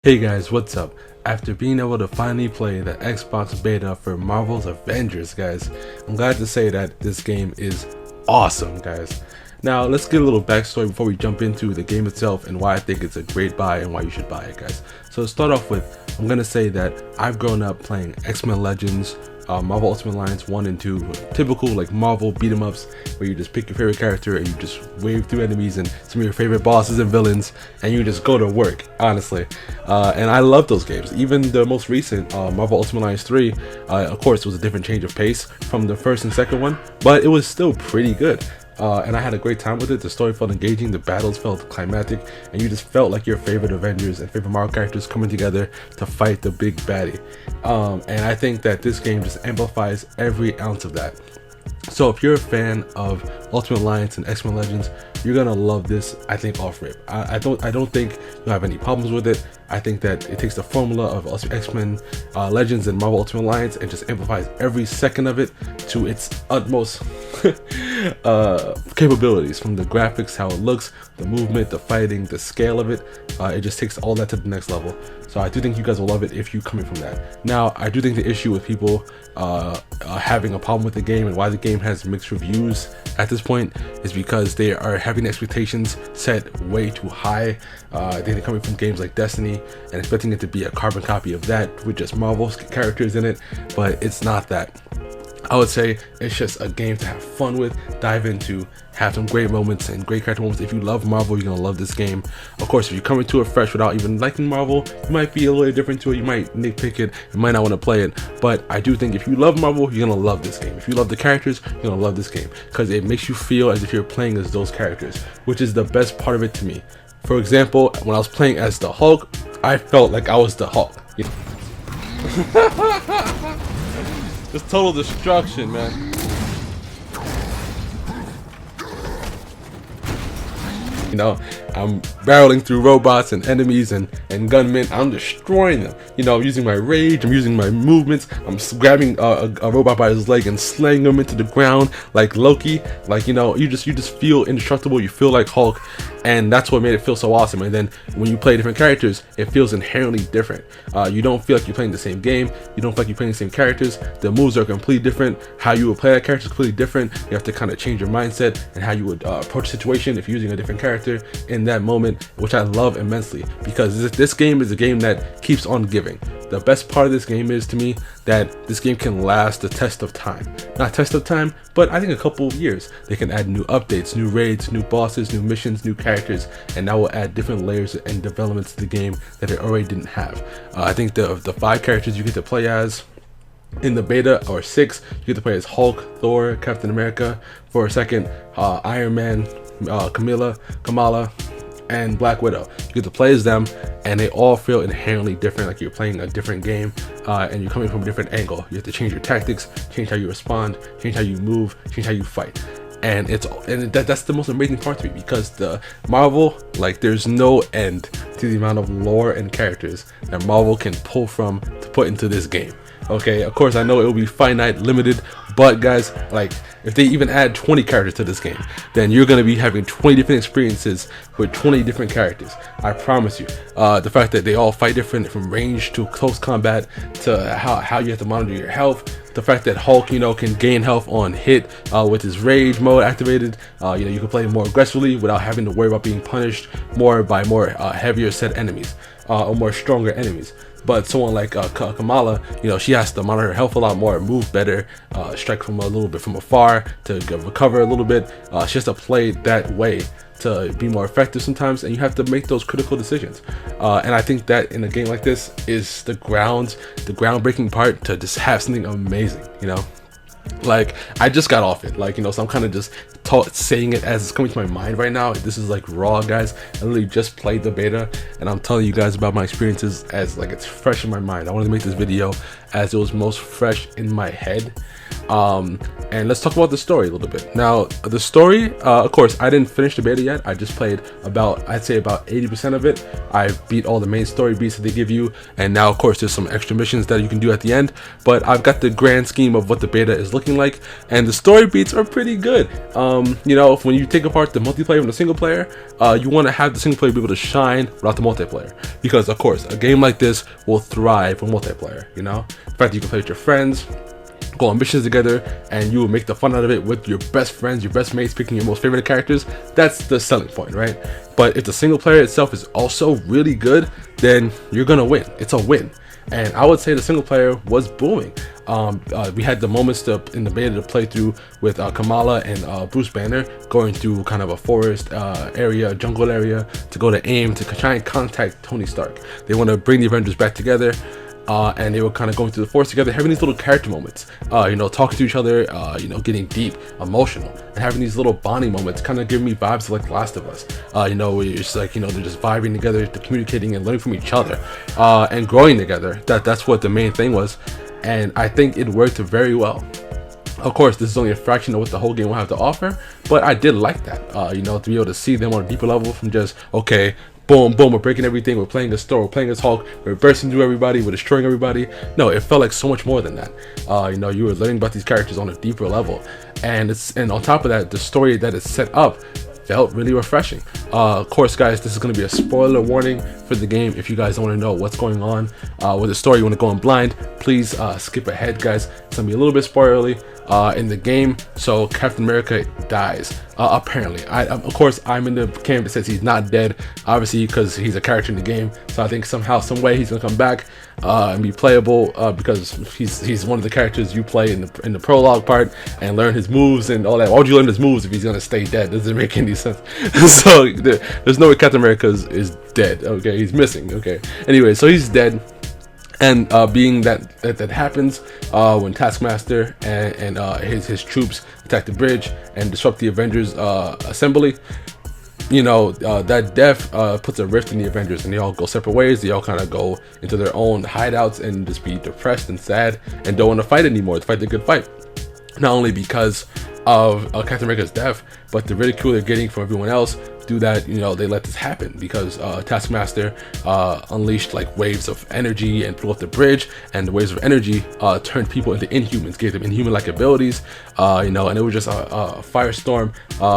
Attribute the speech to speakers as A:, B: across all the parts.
A: Hey guys, what's up? After being able to finally play the Xbox beta for Marvel's Avengers, guys, I'm glad to say that this game is awesome, guys. Now, let's get a little backstory before we jump into the game itself and why I think it's a great buy and why you should buy it, guys. So to start off with, I'm going to say that I've grown up playing XMen Legends, Marvel Ultimate Alliance 1 and 2, typical like Marvel beat 'em ups where you just pick your favorite character and you just wave through enemies and some of your favorite bosses and villains and you just go to work, honestly. And I love those games. Even the most recent Marvel Ultimate Alliance 3, of course, was a different change of pace from the first and second one, but it was still pretty good. And I had a great time with it. The story felt engaging, the battles felt climactic, and you just felt like your favorite Avengers and favorite Marvel characters coming together to fight the big baddie. And I think that this game just amplifies every ounce of that. So if you're a fan of Ultimate Alliance and XMen Legends, you're gonna love this, I think, off rip. I don't think you'll have any problems with it. I think that it takes the formula of XMen Legends and Marvel Ultimate Alliance and just amplifies every second of it to its utmost capabilities, from the graphics, how it looks, the movement, the fighting, the scale of it. It just takes all that to the next level. So I do think you guys will love it if you come in from that. Now, I do think the issue with people having a problem with the game and why the game has mixed reviews at this point is because they are having expectations set way too high. They're coming from games like Destiny and expecting it to be a carbon copy of that with just Marvel characters in it, but it's not that. I would say it's just a game to have fun with, dive into, have some great moments and great character moments. If you love Marvel, you're gonna love this game. Of course, if you come into it fresh without even liking Marvel, you might be a little different to it. You might nitpick it, you might not want to play it. But I do think if you love Marvel, you're gonna love this game. If you love the characters, you're gonna love this game because it makes you feel as if you're playing as those characters, which is the best part of it to me. For example, when I was playing as the Hulk, I felt like I was the Hulk. You know? Just total destruction, man. You know, I'm barreling through robots and enemies and gunmen. I'm destroying them. You know, I'm using my rage, I'm using my movements. I'm grabbing a robot by his leg and slaying him into the ground like Loki. Like, you know, you just feel indestructible. You feel like Hulk, and that's what made it feel so awesome. And then when you play different characters, it feels inherently different. You don't feel like you're playing the same game. You don't feel like you're playing the same characters. The moves are completely different. How you would play that character is completely different. You have to kind of change your mindset and how you would approach a situation if you're using a different character in that moment, which I love immensely because this game is a game that keeps on giving. The best part of this game is, to me, that this game can last the test of time. Not test of time, but I think a couple of years. They can add new updates, new raids, new bosses, new missions, new characters, and that will add different layers and developments to the game that it already didn't have. I think the 5 characters you get to play as in the beta, or 6, you get to play as Hulk, Thor, Captain America, for a second, Iron Man, Kamala, and Black Widow. You get to play as them, and they all feel inherently different, like you're playing a different game, and you're coming from a different angle. You have to change your tactics, change how you respond, change how you move, change how you fight. And that's the most amazing part to me, because the Marvel, like, there's no end to the amount of lore and characters that Marvel can pull from to put into this game. Okay, of course I know it will be finite, limited, but guys, like, if they even add 20 characters to this game, then you're going to be having 20 different experiences with 20 different characters. I promise you. The fact that they all fight different, from range to close combat to how you have to monitor your health. The fact that Hulk, you know, can gain health on hit with his rage mode activated. You know, you can play more aggressively without having to worry about being punished more by more heavier set enemies or more stronger enemies. But someone like Kamala, you know, she has to monitor her health a lot more, move better, strike from a little bit from afar to recover a little bit. She has to play that way to be more effective sometimes, and you have to make those critical decisions. And I think that in a game like this is the groundbreaking part to just have something amazing, you know? Like, I just got off it, like, you know, so I'm kind of just saying it as it's coming to my mind right now. This is like raw, guys. I literally just played the beta, and I'm telling you guys about my experiences as like it's fresh in my mind. I wanted to make this video as it was most fresh in my head. And let's talk about the story a little bit. Now, the story, of course, I didn't finish the beta yet. I just played I'd say about 80% of it. I beat all the main story beats that they give you, and now, of course, there's some extra missions that you can do at the end. But I've got the grand scheme of what the beta is looking like, and the story beats are pretty good. you know, when you take apart the multiplayer from the single player, you want to have the single player be able to shine without the multiplayer, because of course a game like this will thrive with multiplayer. You know, the fact that you can play with your friends, go on missions together, and you will make the fun out of it with your best friends, your best mates, picking your most favorite characters. That's the selling point, right? But if the single player itself is also really good, then you're gonna win. It's a win. And I would say the single player was booming. We had the moments in the beta to play through with Kamala and Bruce Banner going through kind of a forest area, jungle area, to go to AIM to try and contact Tony Stark. They want to bring the Avengers back together. And they were kind of going through the forest together, having these little character moments, you know, talking to each other, you know, getting deep, emotional, and having these little bonding moments, kind of giving me vibes of like The Last of Us. You know, it's like, you know, they're just vibing together, they're communicating and learning from each other, and growing together. That's what the main thing was, and I think it worked very well. Of course, this is only a fraction of what the whole game will have to offer, but I did like that, you know, to be able to see them on a deeper level from just, okay, boom, boom, we're breaking everything, we're playing as Thor, we're playing as Hulk, we're bursting through everybody, we're destroying everybody. No, it felt like so much more than that. You know, you were learning about these characters on a deeper level, and on top of that, the story that is set up felt really refreshing. Of course, guys, this is going to be a spoiler warning for the game. If you guys don't want to know what's going on with the story, you want to go in blind, please skip ahead, guys. It's going to be a little bit spoilerly in the game. So Captain America dies, apparently. Of course, I'm in the camp that says he's not dead, obviously, because he's a character in the game. So I think somehow, some way, he's going to come back and be playable, because he's one of the characters you play in the prologue part and learn his moves and all that. Why would you learn his moves if he's going to stay dead? Doesn't make any sense. So there's no way Captain America is dead. Okay, he's missing. Okay, anyway, so he's dead. And being that happens when Taskmaster and his troops attack the bridge and disrupt the Avengers assembly, you know, that death puts a rift in the Avengers, and they all go separate ways. They all kind of go into their own hideouts and just be depressed and sad and don't want to fight anymore, to fight the good fight. Not only because of Captain America's death, but the ridicule they're getting from everyone else do that, you know, they let this happen because Taskmaster unleashed like waves of energy and blew up the bridge, and the waves of energy turned people into Inhumans, gave them Inhuman-like abilities, you know, and it was just a firestorm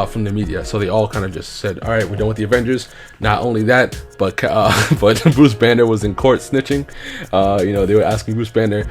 A: from the media. So they all kind of just said, all right, we're done with the Avengers. Not only that, but Bruce Banner was in court snitching. You know, they were asking Bruce Banner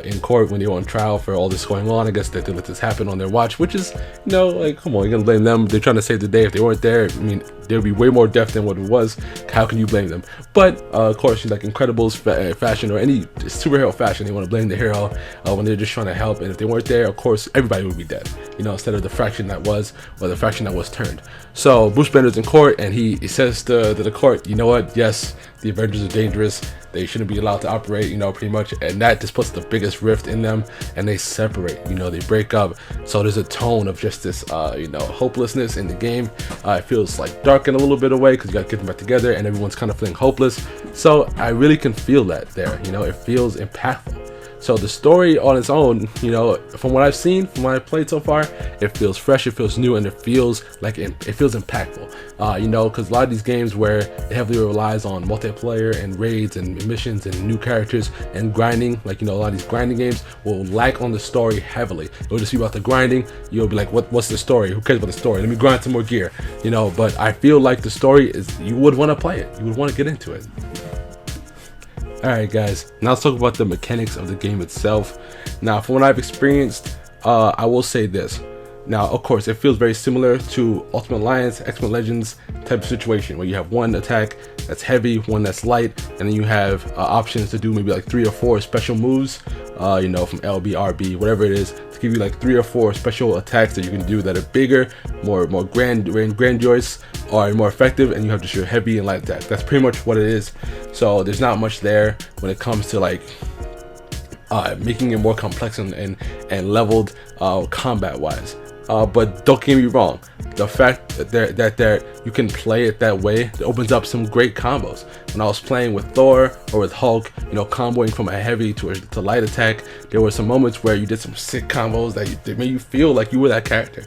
A: in court when they were on trial for all this going on. I guess that they let this happen on their watch, which is, you know, like, come on, you're gonna blame them. They're trying to save the day. If they weren't there, I mean, there'd be way more death than what it was. How can you blame them? But of course, like Incredibles fashion or any superhero fashion, they want to blame the hero when they're just trying to help. And if they weren't there, of course, everybody would be dead, you know, instead of the fraction that was, or the fraction that was turned. So Bruce Banner's in court, and he says to the court, you know what, yes, the Avengers are dangerous, they shouldn't be allowed to operate, you know, pretty much. And that just puts the biggest rift in them, and they separate, you know, they break up. So there's a tone of just this you know, hopelessness in the game. It feels like dark in a little bit of way, because you gotta get them back together and everyone's kind of feeling hopeless. So I really can feel that there, you know, it feels impactful. So the story on its own, you know, from what I've seen, from what I've played so far, it feels fresh, it feels new, and it feels like it feels impactful. You know, because a lot of these games where it heavily relies on multiplayer and raids and missions and new characters and grinding, like, you know, a lot of these grinding games will lack on the story heavily. It'll just be about the grinding. You'll be like, what's the story? Who cares about the story? Let me grind some more gear, you know. But I feel like the story is, you would want to play it. You would want to get into it. Alright guys, now let's talk about the mechanics of the game itself. Now, from what I've experienced, I will say this. Now, of course, it feels very similar to Ultimate Alliance, XMen Legends type of situation, where you have one attack that's heavy, one that's light, and then you have options to do maybe like 3 or 4 special moves, you know, from LB, RB, whatever it is, to give you like 3 or 4 special attacks that you can do that are bigger, more grandiose, or more effective, and you have just your heavy and light attack. That's pretty much what it is. So there's not much there when it comes to like making it more complex and leveled combat wise. But don't get me wrong, the fact that you can play it that way, it opens up some great combos. When I was playing with Thor or with Hulk, you know, comboing from a heavy to a light attack, there were some moments where you did some sick combos that made you feel like you were that character.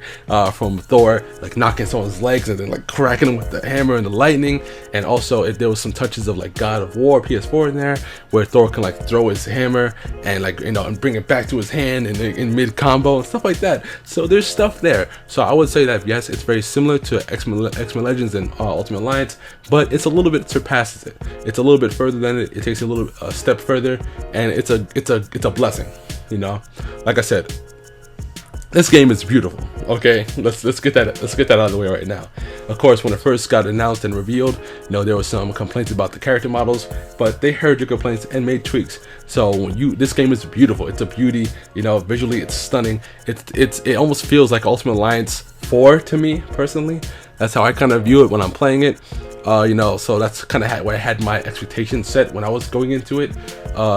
A: From Thor, like knocking someone's legs and then like cracking them with the hammer and the lightning. And also there was some touches of like God of War PS4 in there, where Thor can like throw his hammer and like, you know, and bring it back to his hand in mid combo and stuff like that. So there's stuff there. So I would say that yes, it's very similar to XMen Legends and Ultimate Alliance, but it's a little bit surpasses it. It's a little bit further than it. It takes a step further, and it's a blessing. You know, like I said, this game is beautiful. Okay, let's get that out of the way right now. Of course, when it first got announced and revealed, you know, there was some complaints about the character models, but they heard your complaints and made tweaks. So this game is beautiful. It's a beauty. You know, visually it's stunning. It almost feels like Ultimate Alliance 4 to me personally. That's how I kind of view it when I'm playing it. You know, so that's kind of where I had my expectations set when I was going into it.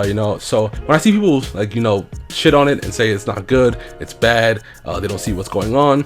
A: You know, so when I see people like, you know, shit on it and say it's not good, it's bad, they don't see what's going on,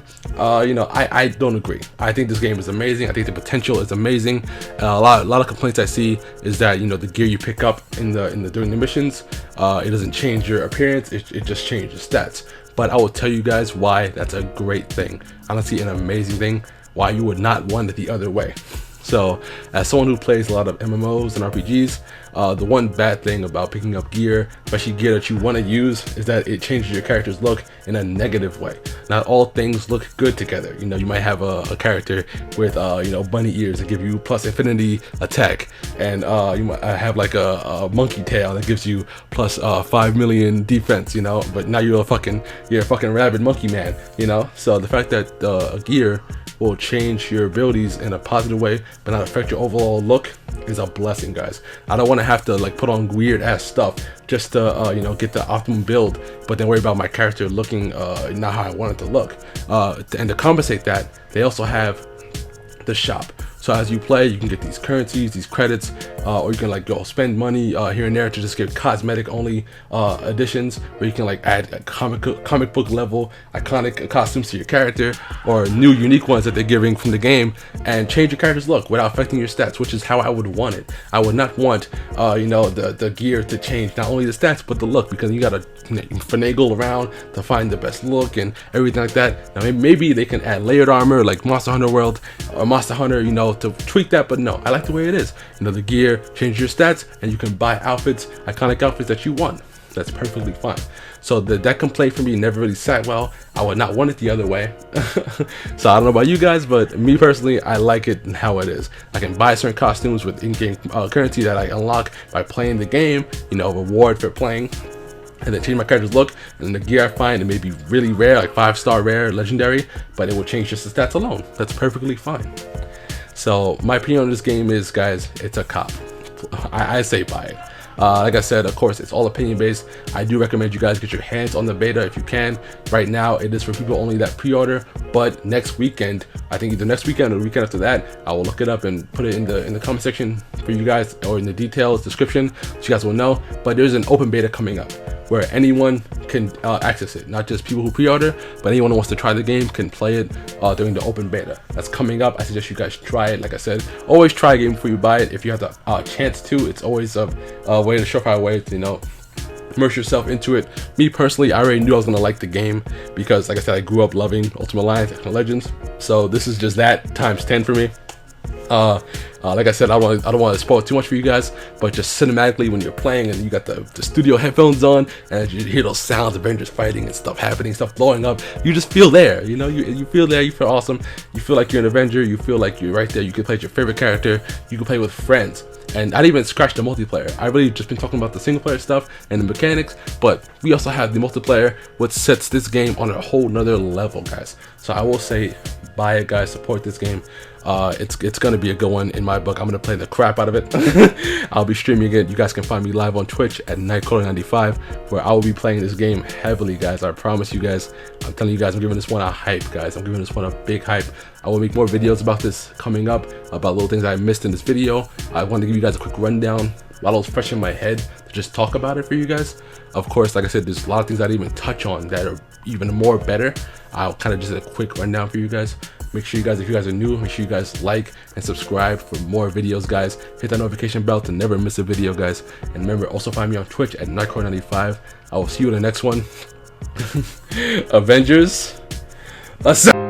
A: you know, I don't agree. I think this game is amazing. I think the potential is amazing. A lot of complaints I see is that, you know, the gear you pick up during the missions, it doesn't change your appearance. It just changes stats. But I will tell you guys why that's a great thing. Honestly, an amazing thing. Why you would not want it the other way. So, as someone who plays a lot of MMOs and RPGs, the one bad thing about picking up gear, especially gear that you want to use, is that it changes your character's look in a negative way. Not all things look good together. You know, you might have a character with, you know, bunny ears that give you plus infinity attack, and you might have like a monkey tail that gives you plus 5 million defense. You know, but now you're a fucking rabid monkey man. You know, so the fact that gear will change your abilities in a positive way but not affect your overall look is a blessing, guys. I don't want to have to like put on weird ass stuff just to you know, get the optimum build, but then worry about my character looking not how I want it to look. And to compensate that, they also have the shop. So as you play, you can get these currencies, these credits, or you can like go spend money here and there to just get cosmetic only additions, where you can like add a comic book level iconic costumes to your character, or new unique ones that they're giving from the game, and change your character's look without affecting your stats, which is how I would want it. I would not want you know, the gear to change not only the stats but the look, because you gotta finagle around to find the best look and everything like that. Now maybe they can add layered armor like Monster Hunter World or Monster Hunter, you know, to tweak that, but no, I like the way it is. You know, the gear changes your stats and you can buy outfits, iconic outfits that you want. That's perfectly fine. So that complaint for me never really sat well. I would not want it the other way. So I don't know about you guys, but me personally, I like it and how it is. I can buy certain costumes with in-game currency that I unlock by playing the game, you know, reward for playing, and then change my character's look. And the gear I find, it may be really rare, like 5-star rare, legendary, but it will change just the stats alone. That's perfectly fine. So my opinion on this game is, guys, it's a cop. I say buy it. Like I said, of course, it's all opinion based. I do recommend you guys get your hands on the beta if you can. Right now, it is for people only that pre-order, but next weekend, I think either next weekend or the weekend after that, I will look it up and put it in the comment section for you guys, or in the details description, so you guys will know. But there's an open beta coming up where anyone can access it, not just people who pre-order, but anyone who wants to try the game can play it during the open beta. That's coming up. I suggest you guys try it. Like I said, always try a game before you buy it. If you have the chance to, it's always a way, to surefire way to, you know, immerse yourself into it. Me personally, I already knew I was gonna like the game because, like I said, I grew up loving Ultimate Alliance, XMen Legends. So this is just that times 10 for me. Like I said, I don't want to spoil too much for you guys, but just cinematically when you're playing and you got the studio headphones on and you hear those sounds, Avengers fighting and stuff happening, stuff blowing up, you just feel there. You know, you feel there, you feel awesome, you feel like you're an Avenger, you feel like you're right there. You can play with your favorite character, you can play with friends. And I didn't even scratch the multiplayer. I really just been talking about the single player stuff and the mechanics, but we also have the multiplayer, which sets this game on a whole nother level, guys. So I will say, buy it, guys, support this game. It's gonna be a good one in my book. I'm gonna play the crap out of it. I'll be streaming it. You guys can find me live on Twitch at Nightcrawler95, where I will be playing this game heavily, guys. I promise you guys. I'm telling you guys, I'm giving this one a hype, guys. I'm giving this one a big hype. I will make more videos about this coming up, about little things I missed in this video. I want to give you guys a quick rundown while it was fresh in my head to just talk about it for you guys. Of course, like I said, there's a lot of things I didn't even touch on that are even more better. I'll kind of just a quick rundown for you guys. Make sure you guys, if you guys are new, make sure you guys like and subscribe for more videos, guys. Hit that notification bell to never miss a video, guys. And remember, also find me on Twitch at Nightcore95. I will see you in the next one. Avengers. Assemble!